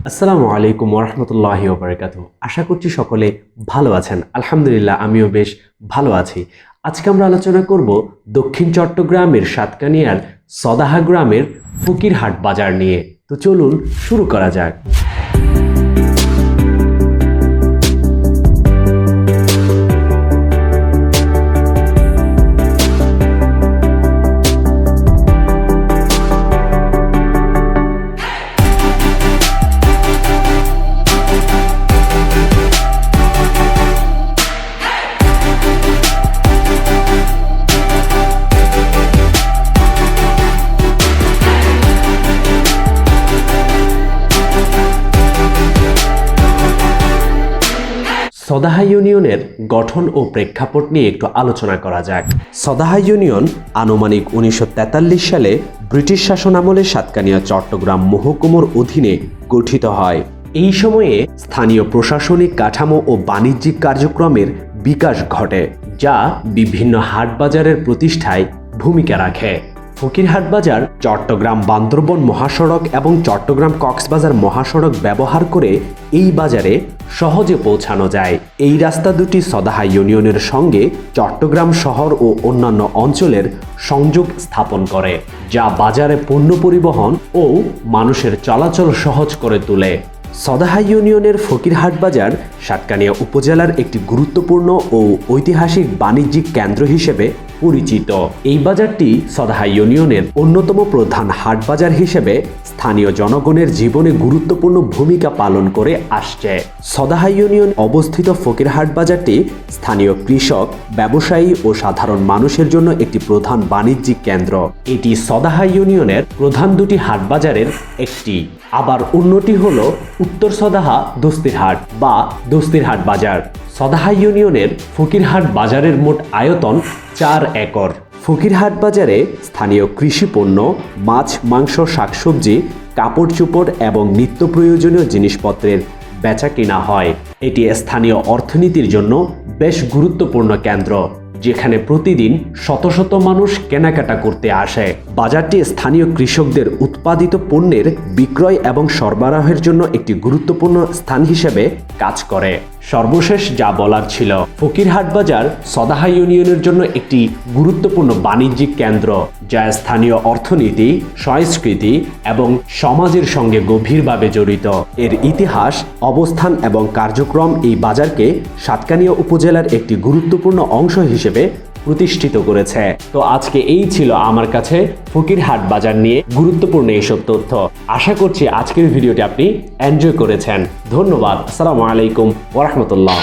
আসসালামু আলাইকুম ওয়া রাহমাতুল্লাহি ওয়া বারাকাতুহু। আশা করছি সকলে ভালো আছেন। আলহামদুলিল্লাহ আমিও বেশ ভালো আছি। আজকে আমরা আলোচনা করব দক্ষিণ চট্টগ্রামের সাতকানিয়ার সদাহা গ্রামের ফকিরহাট বাজার নিয়ে। তো চলুন শুরু করা যাক। সদাহা ইউনিয়নের গঠন ও প্রেক্ষাপট নিয়ে একটু আলোচনা করা যাক। সদাহা ইউনিয়ন আনুমানিক 1943 সালে ব্রিটিশ শাসনামলে সাতকানিয়া চট্টগ্রাম মহকুমার অধীনে গঠিত হয়। এই সময়ে স্থানীয় প্রশাসনিক কাঠামো ও বাণিজ্যিক কার্যক্রমের বিকাশ ঘটে, যা বিভিন্ন হাটবাজারের প্রতিষ্ঠায় ভূমিকা রাখে। ফকিরহাট বাজার চট্টগ্রাম বান্দরবন মহাসড়ক এবং চট্টগ্রাম কক্সবাজার মহাসড়ক ব্যবহার করে এই বাজারে সহজে পৌঁছানো যায়। এই রাস্তা দুটি সদাহা ইউনিয়নের সঙ্গে চট্টগ্রাম শহর ও অন্যান্য অঞ্চলের সংযোগ স্থাপন করে, যা বাজারে পণ্য পরিবহন ও মানুষের চলাচল সহজ করে তোলে। সদাহা ইউনিয়নের ফকিরহাট বাজার সাতকানিয়া উপজেলার একটি গুরুত্বপূর্ণ ও ঐতিহাসিক বাণিজ্যিক কেন্দ্র হিসেবে পরিচিত। এই বাজারটি সদাহা ইউনিয়নের অন্যতম প্রধান হাট বাজার হিসেবে স্থানীয় জনগণের জীবনে গুরুত্বপূর্ণ ভূমিকা পালন করে আসছে। সদাহা ইউনিয়ন অবস্থিত ফকিরহাট বাজারটি স্থানীয় কৃষক, ব্যবসায়ী ও সাধারণ মানুষের জন্য একটি প্রধান বাণিজ্যিক কেন্দ্র। এটি সদাহা ইউনিয়নের প্রধান দুটি হাট বাজারের একটি। আবার অন্যটি হল উত্তর সদাহা দস্তিরহাট বা দস্তিরহাট বাজার। সদাহা ইউনিয়নের ফকিরহাট বাজারের মোট আয়তন 4 একর। ফকিরহাট বাজারে স্থানীয় কৃষি পণ্য, মাছ, মাংস, শাকসবজি, কাপড় চোপড় এবং নিত্য প্রয়োজনীয় জিনিসপত্রের বেচা কিনা হয়। এটি স্থানীয় অর্থনীতির জন্য বেশ গুরুত্বপূর্ণ কেন্দ্র, যেখানে প্রতিদিন শত শত মানুষ কেনাকাটা করতে আসে। বাজারটি স্থানীয় কৃষকদের উৎপাদিত পণ্যের বিক্রয় এবং সরবরাহের জন্য একটি গুরুত্বপূর্ণ স্থান হিসেবে কাজ করে। সর্বশেষ যা বলার ছিল, ফকিরহাট বাজার সদাহা ইউনিয়নের জন্য একটি গুরুত্বপূর্ণ বাণিজ্যিক কেন্দ্র, যা স্থানীয় অর্থনীতি, সংস্কৃতি এবং সমাজের সঙ্গে গভীরভাবে জড়িত। এর ইতিহাস, অবস্থান এবং কার্যক্রম এই বাজারকে সাতকানিয়া উপজেলার একটি গুরুত্বপূর্ণ অংশ হিসেবে প্রতিষ্ঠিত করেছে। তো আজকে এই ছিল আমার কাছে ফকিরহাট বাজার নিয়ে গুরুত্বপূর্ণ এইসব তথ্য। আশা করছি আজকের ভিডিওটি আপনি এনজয় করেছেন। ধন্যবাদ। আসসালামু আলাইকুম ওয়া রাহমাতুল্লাহ।